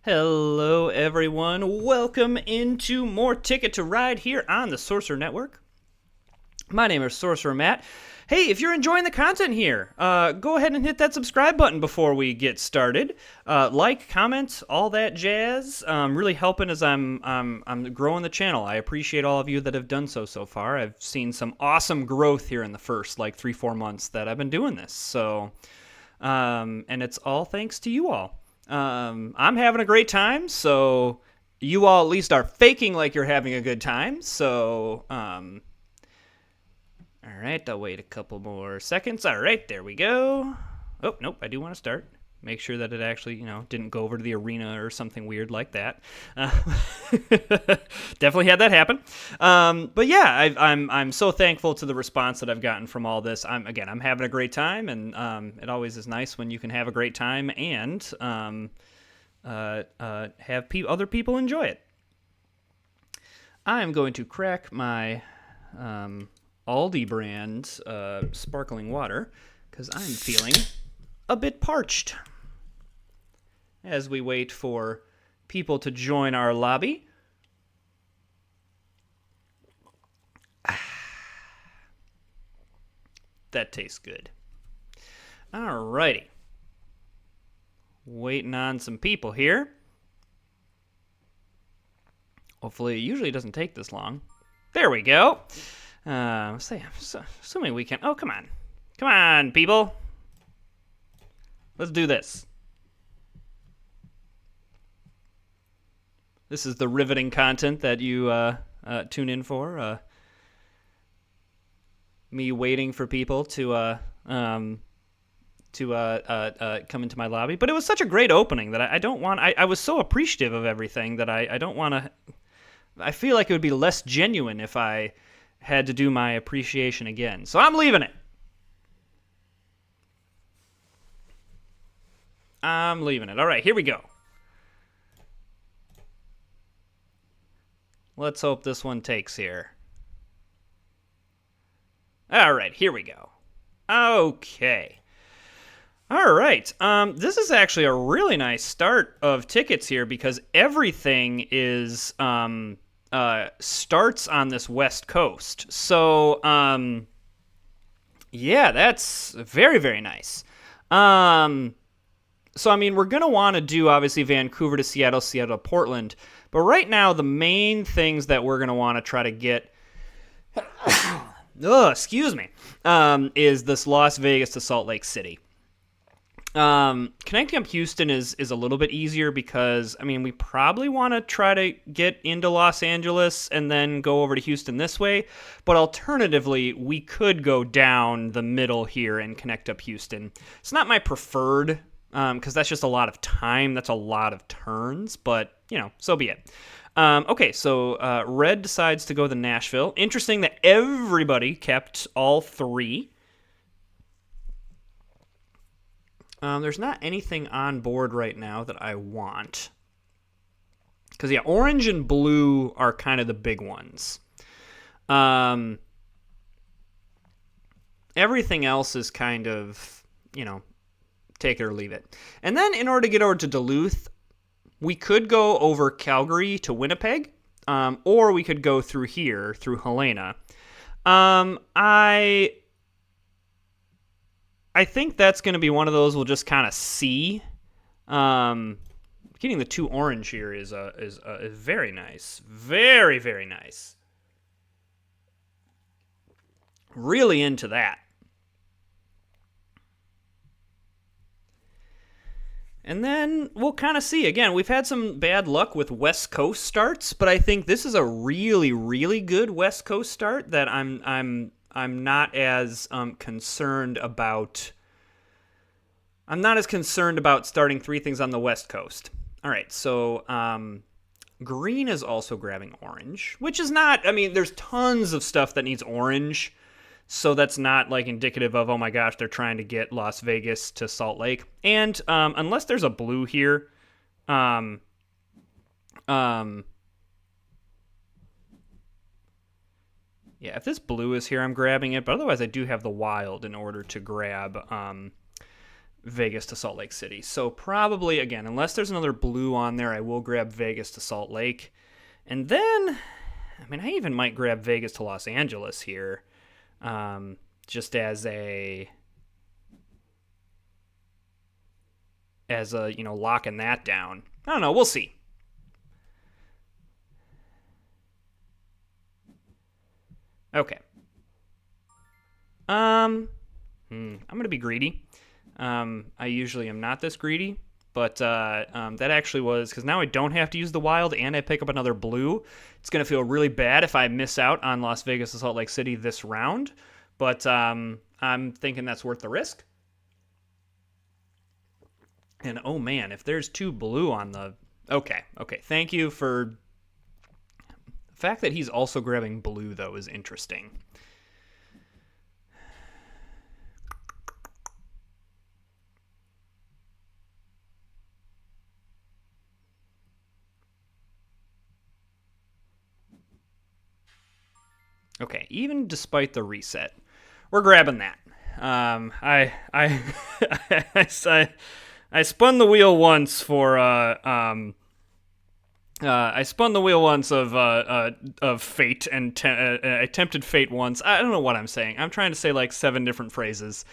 Hello, everyone. Welcome into more Ticket to Ride here on the Sorcerer Network. My name is Sorcerer Matt. Hey, if you're enjoying the content here, go ahead and hit that subscribe button before we get started. Like, comment, all that jazz. Really helping as I'm growing the channel. I appreciate all of you that have done so far. I've seen some awesome growth here in the first 3-4 months that I've been doing this. So, and it's all thanks to you all. I'm having a great time, so you all at least are faking like you're having a good time. So, all right, I'll wait a couple more seconds. All right, there we go. Oh, nope, I do want to start. Make sure that it actually, didn't go over to the arena or something weird like that. Definitely had that happen. But yeah, I'm so thankful to the response that I've gotten from all this. I'm having a great time, and it always is nice when you can have a great time and have other people enjoy it. I'm going to crack my Aldi brand sparkling water because I'm feeling a bit parched as we wait for people to join our lobby. That tastes good. Alrighty. Waiting on some people here. Hopefully, it usually doesn't take this long. There we go. Assuming we can. Oh, come on. Come on, people. Let's do this. This is the riveting content that you tune in for. Me waiting for people to come into my lobby. But it was such a great opening that I don't want... I was so appreciative of everything that I don't want to... I feel like it would be less genuine if I had to do my appreciation again. So I'm leaving it. I'm leaving it. All right, here we go. Let's hope this one takes here. All right, here we go. Okay. All right. This is actually a really nice start of tickets here because everything is starts on this West Coast. So, yeah, that's very, very nice. So, I mean, we're going to want to do, obviously, Vancouver to Seattle, Seattle to Portland. But right now, the main things that we're going to want to try to get... excuse me. Is this Las Vegas to Salt Lake City. Connecting up Houston is a little bit easier because, I mean, we probably want to try to get into Los Angeles and then go over to Houston this way. But alternatively, we could go down the middle here and connect up Houston. It's not my preferred, because that's just a lot of time. That's a lot of turns, but, so be it. Okay, so Red decides to go to Nashville. Interesting that everybody kept all three. There's not anything on board right now that I want. Because, yeah, orange and blue are kind of the big ones. Everything else is kind of, take it or leave it. And then in order to get over to Duluth, we could go over Calgary to Winnipeg, or we could go through here, through Helena. I think that's going to be one of those we'll just kind of see. Getting the 2 orange here is very nice. Very, very nice. Really into that. And then we'll kind of see. Again, we've had some bad luck with West Coast starts, but I think this is a really, really good West Coast start that I'm not as concerned about. I'm not as concerned about starting 3 things on the West Coast. All right, so green is also grabbing orange, which is not. I mean, there's tons of stuff that needs orange. So that's not indicative of, oh my gosh, they're trying to get Las Vegas to Salt Lake. And unless there's a blue here, yeah, if this blue is here, I'm grabbing it. But otherwise, I do have the wild in order to grab Vegas to Salt Lake City. So probably, again, unless there's another blue on there, I will grab Vegas to Salt Lake. And then, I mean, I even might grab Vegas to Los Angeles here, just as a, locking that down. I don't know. We'll see. Okay. I'm going to be greedy. I usually am not this greedy, but that actually was, because now I don't have to use the wild and I pick up another blue. It's going to feel really bad if I miss out on Las Vegas to Salt Lake City this round, but I'm thinking that's worth the risk. And oh man, if there's 2 blue on the... Okay, thank you for... The fact that he's also grabbing blue, though, is interesting. Okay, even despite the reset, we're grabbing that. I spun the wheel once for I spun the wheel once of fate and attempted fate once. I don't know what I'm saying. I'm trying to say like 7 different phrases.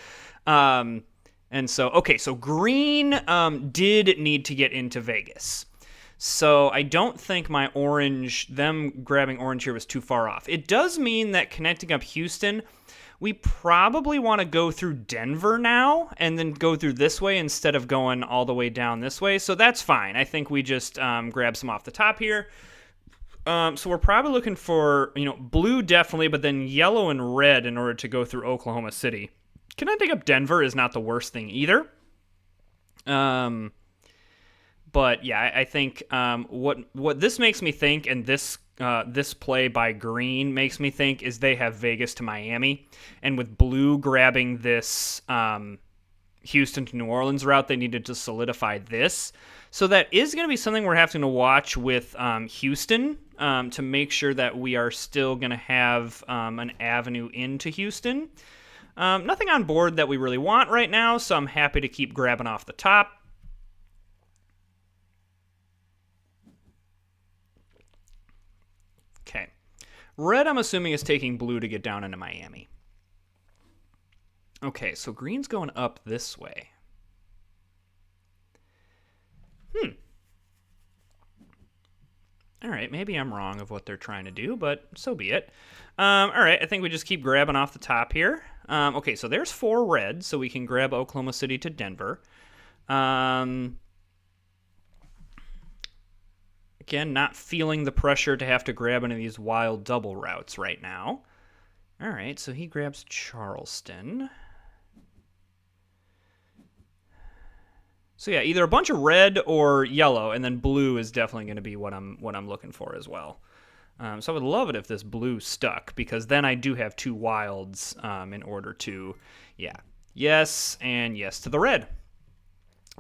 And so okay, so green did need to get into Vegas. So I don't think my orange, them grabbing orange here was too far off. It does mean that connecting up Houston, we probably want to go through Denver now and then go through this way instead of going all the way down this way. So that's fine. I think we just grab some off the top here. So we're probably looking for, blue definitely, but then yellow and red in order to go through Oklahoma City. Connecting up Denver is not the worst thing either. But yeah, I think what this makes me think, and this play by green makes me think, is they have Vegas to Miami, and with blue grabbing this Houston to New Orleans route, they needed to solidify this. So that is going to be something we're having to watch with Houston to make sure that we are still going to have an avenue into Houston. Nothing on board that we really want right now, so I'm happy to keep grabbing off the top. Okay. Red, I'm assuming, is taking blue to get down into Miami. Okay, so green's going up this way. All right, maybe I'm wrong of what they're trying to do, but so be it. All right, I think we just keep grabbing off the top here. Okay, so there's 4 red, so we can grab Oklahoma City to Denver. Again, not feeling the pressure to have to grab any of these wild double routes right now. All right, so he grabs Charleston. So yeah, either a bunch of red or yellow, and then blue is definitely going to be what I'm looking for as well. So I would love it if this blue stuck, because then I do have 2 wilds in order to, yes and yes to the red.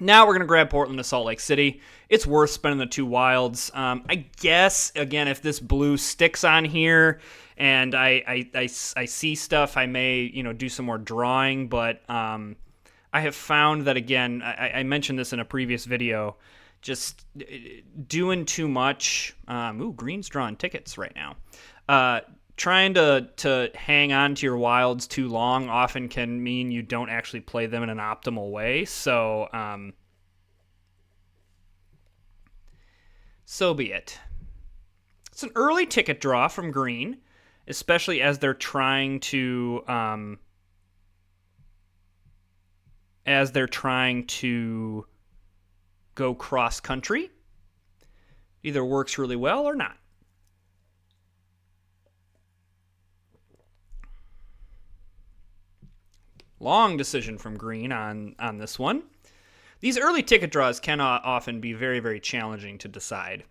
Now we're going to grab Portland to Salt Lake City. It's worth spending the 2 wilds. I guess, again, if this blue sticks on here and I see stuff, I may, do some more drawing, but I have found that, again, I mentioned this in a previous video, just doing too much. Green's drawing tickets right now. Trying to hang on to your wilds too long often can mean you don't actually play them in an optimal way. So, so be it. It's an early ticket draw from green, especially as they're trying to go cross country. Either works really well or not. Long decision from green on this one. These early ticket draws can often be very, very challenging to decide.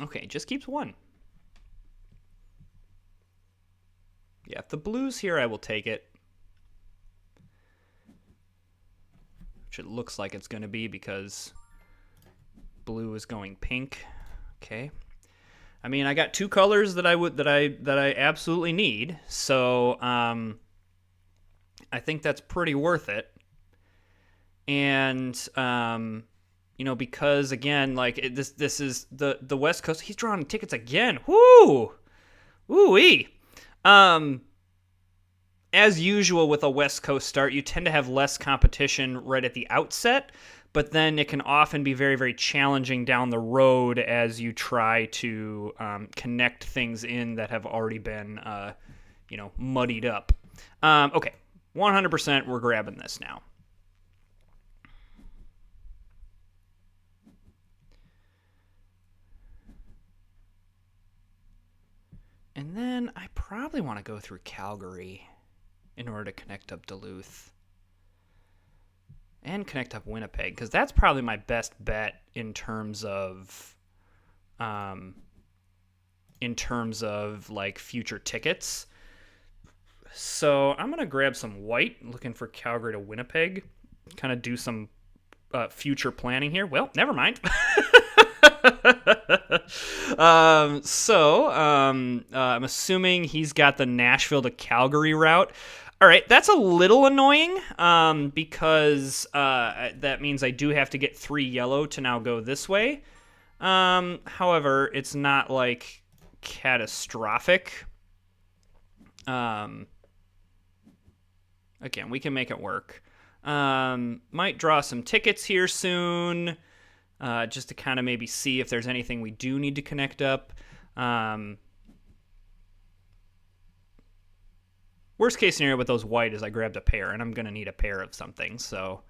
Okay, just keeps 1. Yeah, if the blue's here, I will take it. Which it looks like it's going to be because blue is going pink. Okay. I mean, I got two colors that I absolutely need, so I think that's pretty worth it. And because again, like this is the West Coast. He's drawing tickets again. Woo, woo-wee. As usual with a West Coast start, you tend to have less competition right at the outset, but then it can often be very, very challenging down the road as you try to connect things in that have already been, muddied up. Okay, 100% we're grabbing this now. And then I probably want to go through Calgary in order to connect up Duluth and connect up Winnipeg, because that's probably my best bet in terms of like future tickets. So I'm gonna grab some white, looking for Calgary to Winnipeg, kind of do some future planning here. Well, never mind. I'm assuming he's got the Nashville to Calgary route. All right, that's a little annoying because that means I do have to get 3 yellow to now go this way. However, it's not like catastrophic. Again, we can make it work. Might draw some tickets here soon, just to kind of maybe see if there's anything we do need to connect up. Worst case scenario with those white is I grabbed a pair, and I'm going to need a pair of something. So,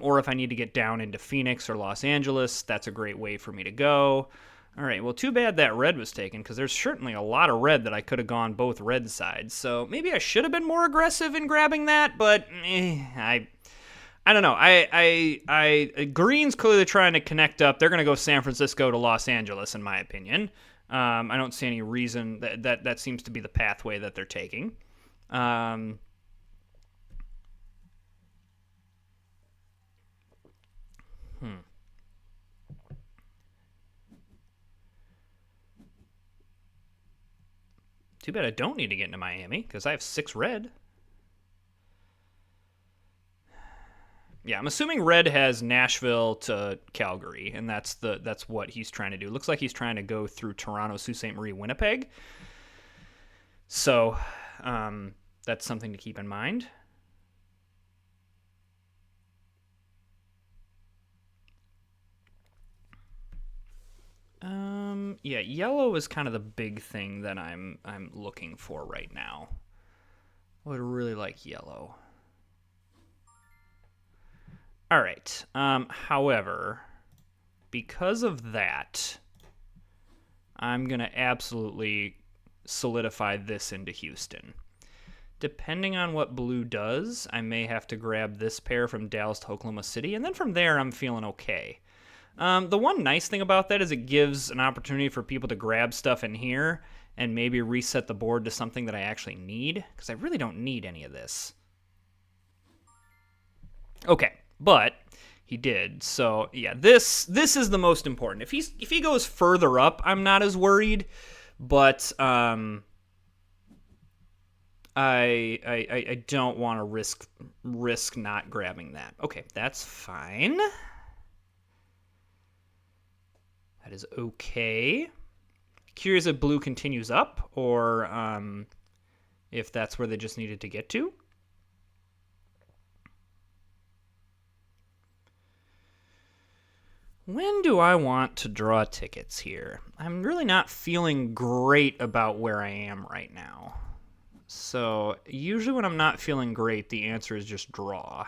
or if I need to get down into Phoenix or Los Angeles, that's a great way for me to go. All right, well, too bad that red was taken, because there's certainly a lot of red that I could have gone both red sides. So maybe I should have been more aggressive in grabbing that, but I don't know. Green's clearly trying to connect up. They're going to go San Francisco to Los Angeles, in my opinion. I don't see any reason that seems to be the pathway that they're taking. Too bad I don't need to get into Miami, because I have 6 red. Yeah, I'm assuming red has Nashville to Calgary, and that's what he's trying to do. Looks like he's trying to go through Toronto, Sault Ste. Marie, Winnipeg. So, that's something to keep in mind. Yeah, yellow is kind of the big thing that I'm looking for right now. I would really like yellow. All right. However, because of that, I'm going to absolutely solidify this into Houston. Depending on what blue does, I may have to grab this pair from Dallas to Oklahoma City, and then from there, I'm feeling okay. The one nice thing about that is it gives an opportunity for people to grab stuff in here and maybe reset the board to something that I actually need, because I really don't need any of this. Okay, but he did. So yeah, this is the most important. If he goes further up, I'm not as worried, but I don't want to risk not grabbing that. Okay, that's fine. That is okay. Curious if blue continues up, or if that's where they just needed to get to. When do I want to draw tickets here? I'm really not feeling great about where I am right now. So usually when I'm not feeling great, the answer is just draw.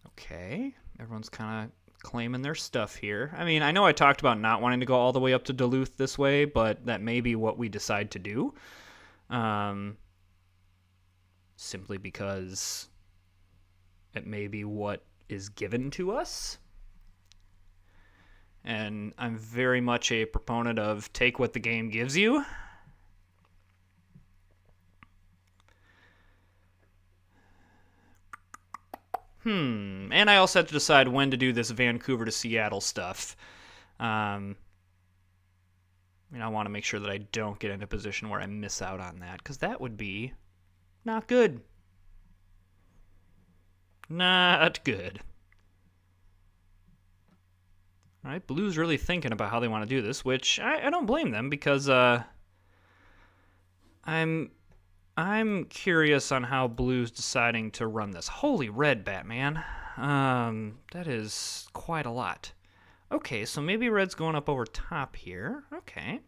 Okay, everyone's kind of claiming their stuff here. I mean, I know I talked about not wanting to go all the way up to Duluth this way, but that may be what we decide to do. Simply because it may be what is given to us. And I'm very much a proponent of take what the game gives you. And I also have to decide when to do this Vancouver to Seattle stuff. I want to make sure that I don't get in a position where I miss out on that, because that would be not good. Not good. All right, Blue's really thinking about how they want to do this, which I don't blame them, because I'm curious on how Blue's deciding to run this. Holy red, Batman. That is quite a lot. Okay, so maybe red's going up over top here. Okay.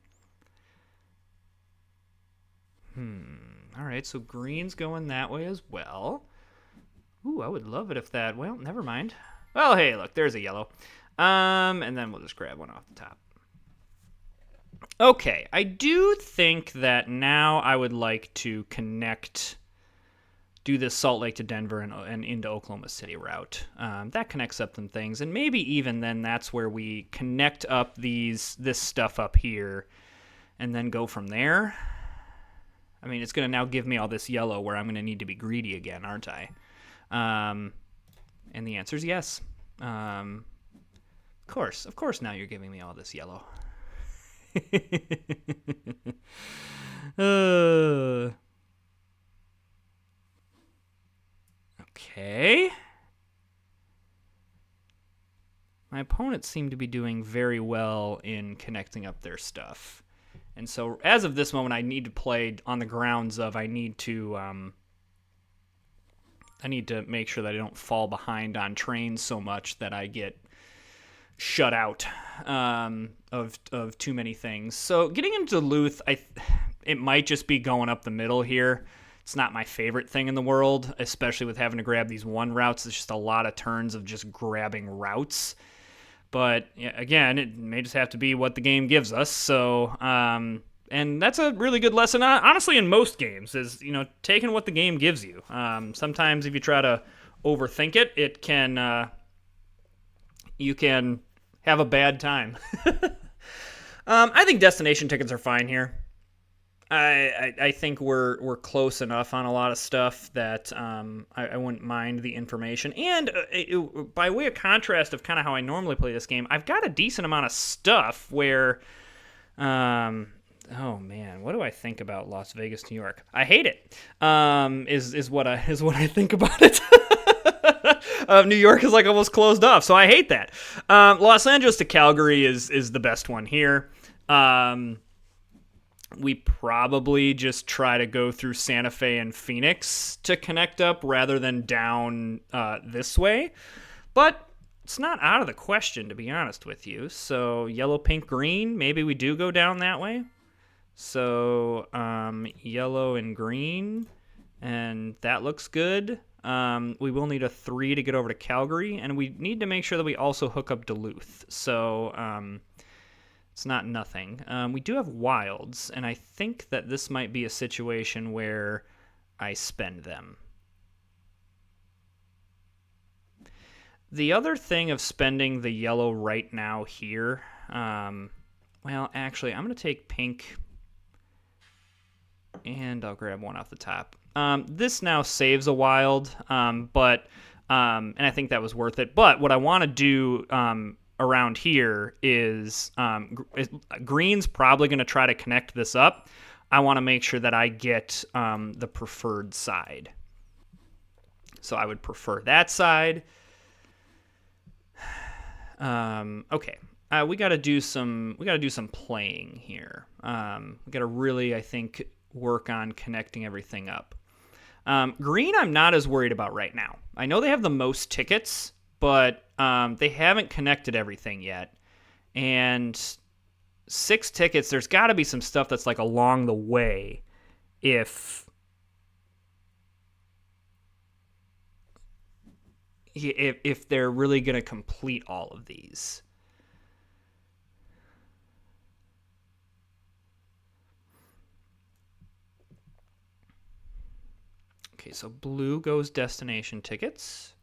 All right, so green's going that way as well. Ooh, I would love it if that... Well, never mind. Well, hey, look, there's a yellow. And then we'll just grab one off the top. Okay, I do think that now I would like to do this Salt Lake to Denver and into Oklahoma City route. That connects up some things, and maybe even then that's where we connect up this stuff up here and then go from there. I mean, it's going to now give me all this yellow where I'm going to need to be greedy again, aren't I? And the answer is yes. Of course now you're giving me all this yellow. Okay. My opponents seem to be doing very well in connecting up their stuff. And so as of this moment, I need to play on the grounds of I need to make sure that I don't fall behind on trains so much that I get shut out of too many things. So getting into Duluth, it might just be going up the middle here. It's not my favorite thing in the world, especially with having to grab these one routes. It's just a lot of turns of just grabbing routes. But again, it may just have to be what the game gives us. So, and that's a really good lesson, honestly, in most games, is taking what the game gives you. Sometimes if you try to overthink it, you can have a bad time. I think destination tickets are fine here. I think we're close enough on a lot of stuff that I wouldn't mind the information. And by way of contrast of kind of how I normally play this game, I've got a decent amount of stuff where, oh man, what do I think about Las Vegas, New York? I hate it. Is what I think about it. New York is like almost closed off, so I hate that. Los Angeles to Calgary is the best one here. We probably just try to go through Santa Fe and Phoenix to connect up rather than down this way. But it's not out of the question, to be honest with you. So yellow, pink, green, maybe we do go down that way. So yellow and green, and that looks good. We will need a 3 to get over to Calgary, and we need to make sure that we also hook up Duluth. So it's not nothing. We do have wilds, and I think that this might be a situation where I spend them. The other thing of spending the yellow right now here, well, actually, I'm going to take pink, and I'll grab one off the top. This now saves a wild, and I think that was worth it. But what I want to do around here is green's probably going to try to connect this up. I want to make sure that I get the preferred side. So I would prefer that side. Okay. We got to do some playing here. We got to really, I think, work on connecting everything up. Green I'm not as worried about right now. I know they have the most tickets, but they haven't connected everything yet. And 6 tickets, there's got to be some stuff that's like along the way if they're really going to complete all of these. Okay, so blue goes destination tickets.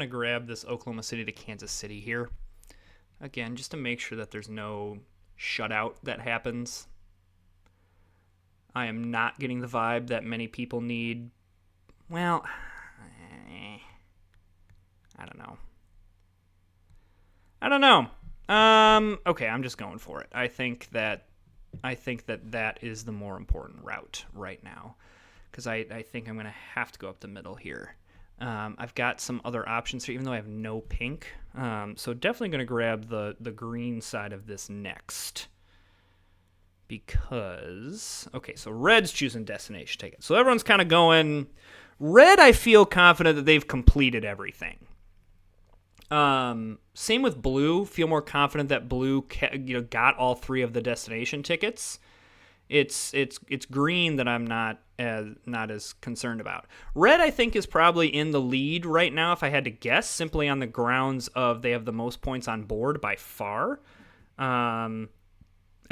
going to grab this Oklahoma City to Kansas City here. Again, just to make sure that there's no shutout that happens. I am not getting the vibe that many people need. Well, I don't know. Okay, I'm just going for it. I think that is the more important route right now, because I think I'm going to have to go up the middle here. I've got some other options here, even though I have no pink. So definitely going to grab the green side of this next. Because, okay, so red's choosing destination ticket. So everyone's kind of going, red, I feel confident that they've completed everything. Same with blue. Feel more confident that blue, got all 3 of the destination tickets. It's green that I'm not as concerned about. Red, I think, is probably in the lead right now, if I had to guess, simply on the grounds of they have the most points on board by far.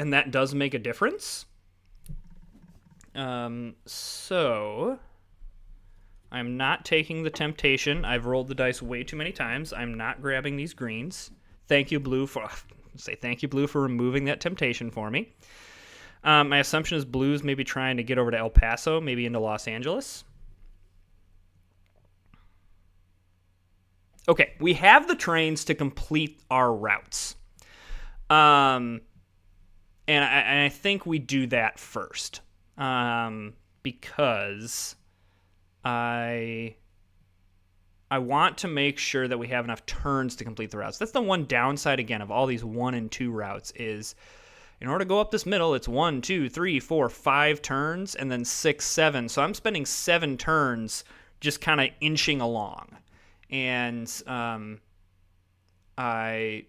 And that does make a difference. So I'm not taking the temptation. I've rolled the dice way too many times. I'm not grabbing these greens. Thank you, Blue, for removing that temptation for me. My assumption is Blue's maybe trying to get over to El Paso, maybe into Los Angeles. Okay, we have the trains to complete our routes. And I think we do that first, because I want to make sure that we have enough turns to complete the routes. That's the one downside, again, of all these 1 and 2 routes is, in order to go up this middle, it's 1, 2, 3, 4, 5 turns, and then 6, 7. So I'm spending 7 turns just kind of inching along. And I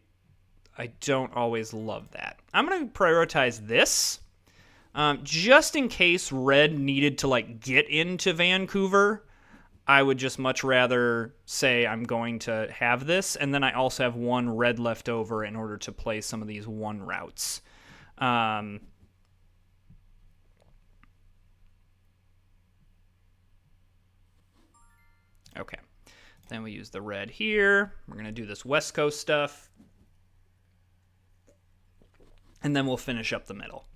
don't always love that. I'm going to prioritize this, just in case red needed to get into Vancouver. I would just much rather say I'm going to have this, and then I also have 1 red left over in order to play some of these 1 routes. Okay. Then we use the red here. We're going to do this West Coast stuff. And then we'll finish up the middle.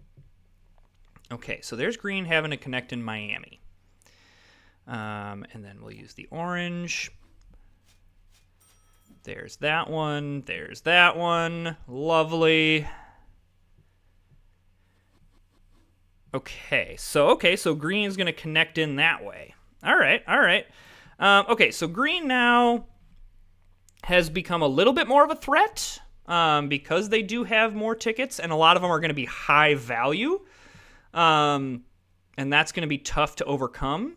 Okay, so there's green having to connect in Miami. And then we'll use the orange. There's that one. There's that one. Lovely. Okay, so green's going to connect in that way. All right. Okay, so green now has become a little bit more of a threat. Because they do have more tickets, and a lot of them are going to be high value, and that's going to be tough to overcome.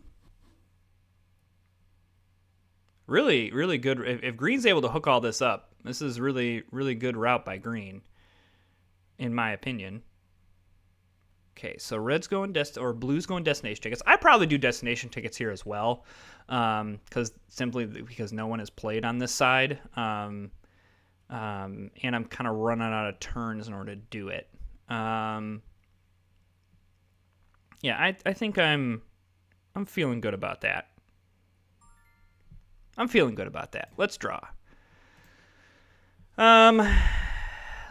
Really, really good. If Green's able to hook all this up, this is really, really good route by Green, in my opinion. Okay, so red's going blue's going destination tickets. I probably do destination tickets here as well, because no one has played on this side. And I'm kind of running out of turns in order to do it. Yeah, I think I'm feeling good about that. Let's draw.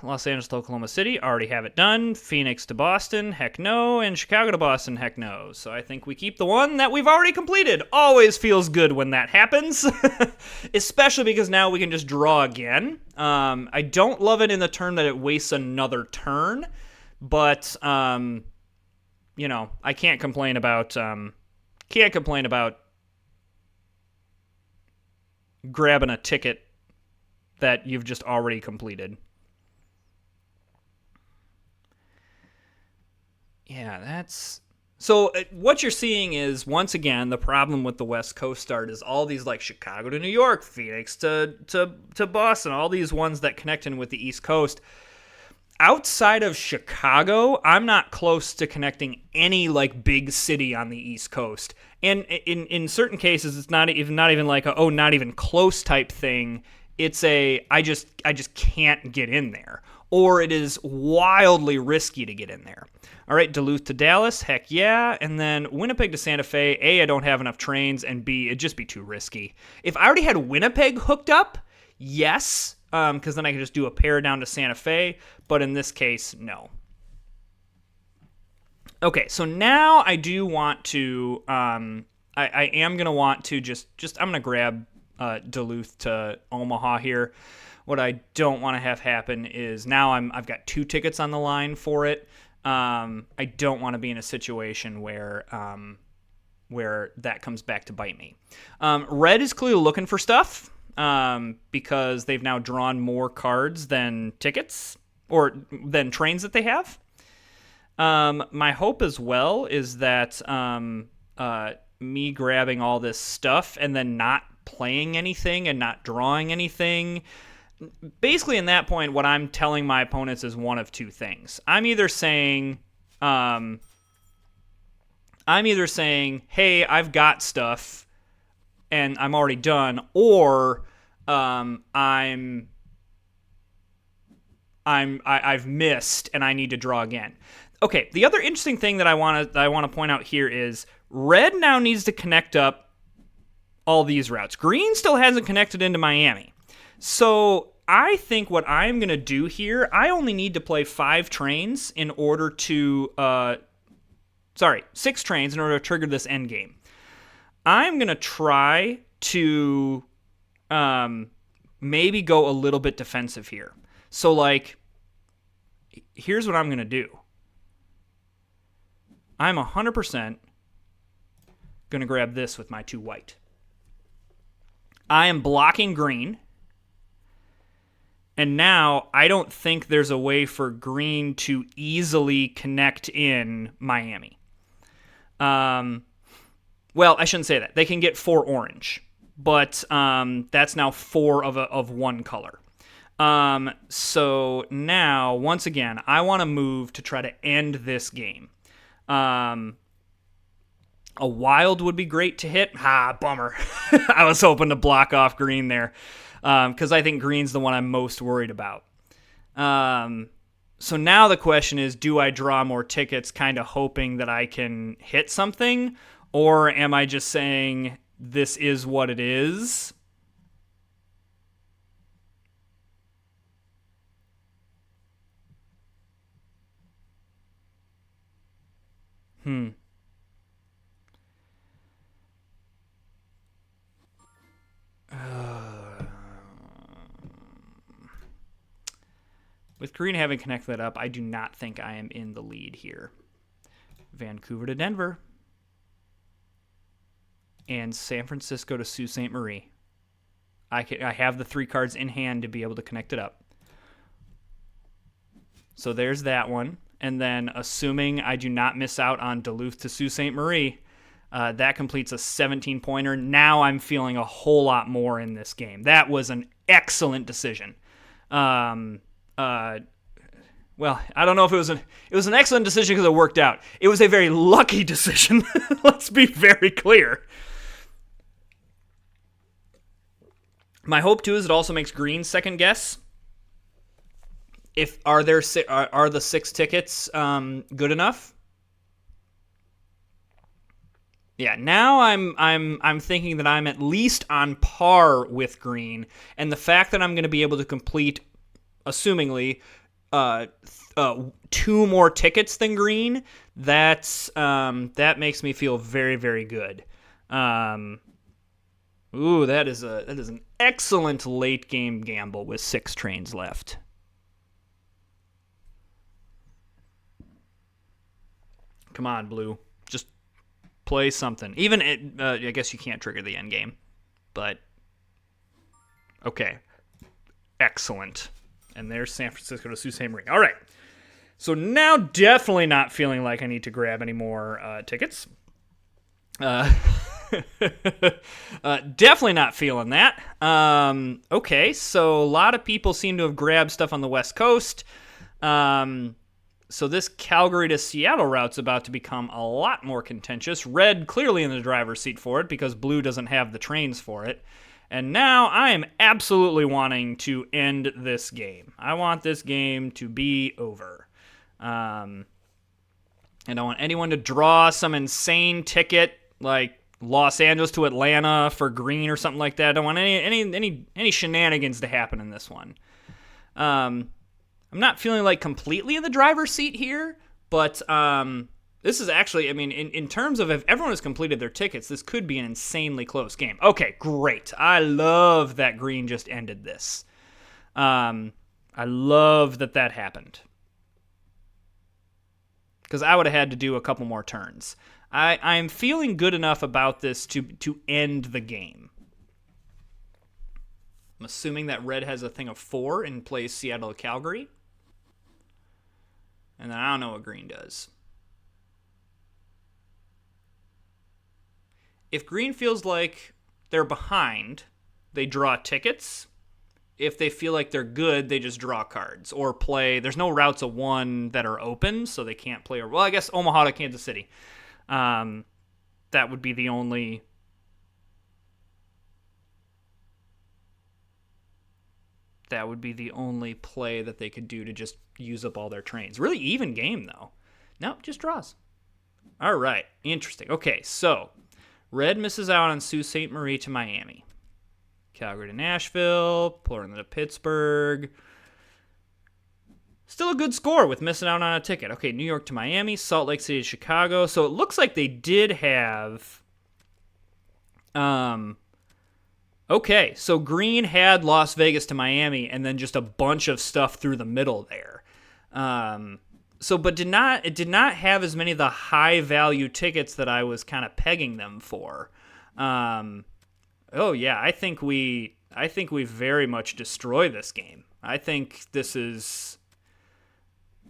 Los Angeles to Oklahoma City, already have it done. Phoenix to Boston, heck no. And Chicago to Boston, heck no. So I think we keep the one that we've already completed. Always feels good when that happens. Especially because now we can just draw again. I don't love it in the turn that it wastes another turn. But, I can't complain about grabbing a ticket that you've just already completed. Yeah, that's... So what you're seeing is, once again, the problem with the West Coast start is all these, Chicago to New York, Phoenix to Boston, all these ones that connect in with the East Coast. Outside of Chicago, I'm not close to connecting any, big city on the East Coast. And in certain cases, it's not even not even close type thing. It's I just can't get in there. or it is wildly risky to get in there. All right, Duluth to Dallas, heck yeah. And then Winnipeg to Santa Fe, A, I don't have enough trains, and B, it'd just be too risky. If I already had Winnipeg hooked up, yes, because then I could just do a pair down to Santa Fe, but in this case, no. Okay, so now I do want to, I am going to want to I'm going to grab Duluth to Omaha here. What I don't want to have happen is now I've got 2 tickets on the line for it. I don't want to be in a situation where that comes back to bite me. Red is clearly looking for stuff because they've now drawn more cards than tickets or than trains that they have. My hope as well is that me grabbing all this stuff and then not playing anything and not drawing anything. Basically, in that point, what I'm telling my opponents is one of 2 things. I'm either saying, hey, I've got stuff and I'm already done, or I've missed and I need to draw again. Okay, the other interesting thing that I want to point out here is red now needs to connect up all these routes. Green still hasn't connected into Miami. So I think what I'm going to do here, I only need to play 5 trains in order to, 6 trains in order to trigger this end game. I'm going to try to maybe go a little bit defensive here. So, like, here's what I'm going to do. I'm 100% going to grab this with my 2 white. I am blocking green. And now I don't think there's a way for green to easily connect in Miami. Well, I shouldn't say that. They can get 4 orange, but that's now 4 of one color. So now, once again, I want to move to try to end this game. A wild would be great to hit. Bummer. I was hoping to block off green there. Because I think green's the one I'm most worried about. So now the question is, do I draw more tickets kind of hoping that I can hit something? Or am I just saying, this is what it is? With green having connected that up, I do not think I am in the lead here. Vancouver to Denver. And San Francisco to Sault Ste. Marie. I have the 3 cards in hand to be able to connect it up. So there's that one. And then assuming I do not miss out on Duluth to Sault Ste. Marie, that completes a 17-pointer. Now I'm feeling a whole lot more in this game. That was an excellent decision. Well, I don't know if it was an excellent decision because it worked out. It was a very lucky decision. Let's be very clear. My hope too is it also makes green second guess. Are the 6 tickets good enough? Yeah, now I'm thinking that I'm at least on par with green, and the fact that I'm going to be able to complete, assumingly, 2 more tickets than green, that makes me feel very, very good. That is an excellent late game gamble with 6 trains left. Come on, blue. Just play something. Even I guess you can't trigger the end game, but okay. Excellent. And there's San Francisco to Sault Ste. Marie. All right. So now definitely not feeling like I need to grab any more tickets. Definitely not feeling that. Okay, so a lot of people seem to have grabbed stuff on the West Coast. So this Calgary to Seattle route's about to become a lot more contentious. Red clearly in the driver's seat for it because blue doesn't have the trains for it. And now I am absolutely wanting to end this game. I want this game to be over. And I don't want anyone to draw some insane ticket like Los Angeles to Atlanta for green or something like that. I don't want any shenanigans to happen in this one. I'm not feeling like completely in the driver's seat here, but this is actually, I mean, in terms of if everyone has completed their tickets, this could be an insanely close game. Okay, great. I love that green just ended this. I love that happened. Because I would have had to do a couple more turns. I'm feeling good enough about this to end the game. I'm assuming that red has a thing of 4 and plays Seattle to Calgary. And then I don't know what green does. If green feels like they're behind, they draw tickets. If they feel like they're good, they just draw cards or play. There's no routes of 1 that are open, so they can't play. Well, I guess Omaha to Kansas City. That would be the only. That would be the only play that they could do to just use up all their trains. Really even game, though. No, just draws. All right, interesting. Okay, so red misses out on Sault Ste. Marie to Miami. Calgary to Nashville, Portland to Pittsburgh. Still a good score with missing out on a ticket. Okay, New York to Miami, Salt Lake City to Chicago. So it looks like they did have... Okay, so green had Las Vegas to Miami and then just a bunch of stuff through the middle there. But it did not have as many of the high-value tickets that I was kind of pegging them for. Oh yeah, I think we very much destroy this game. I think this is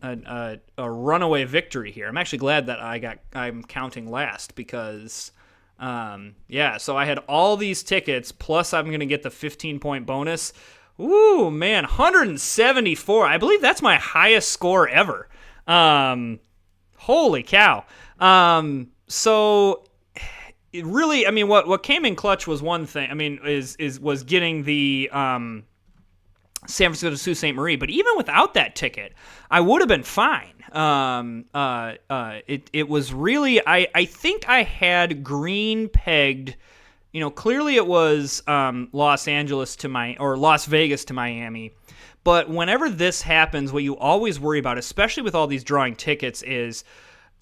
a runaway victory here. I'm actually glad that I'm counting last because so I had all these tickets plus I'm going to get the 15-point bonus. Ooh, man, 174. I believe that's my highest score ever. Holy cow. So it really, I mean, what came in clutch was one thing. I mean, was getting the San Francisco to Sault Ste. Marie. But even without that ticket, I would have been fine. It was really, I think I had green pegged. You know, clearly it was Las Vegas to Miami. But whenever this happens, what you always worry about, especially with all these drawing tickets, is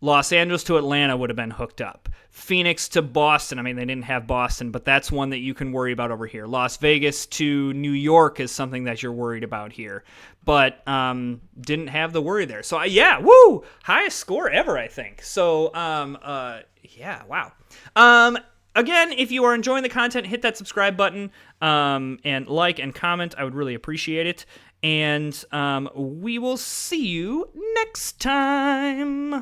Los Angeles to Atlanta would have been hooked up. Phoenix to Boston. I mean, they didn't have Boston, but that's one that you can worry about over here. Las Vegas to New York is something that you're worried about here. But didn't have the worry there. So, highest score ever, I think. So, wow. Again, if you are enjoying the content, hit that subscribe button and like and comment. I would really appreciate it. And we will see you next time.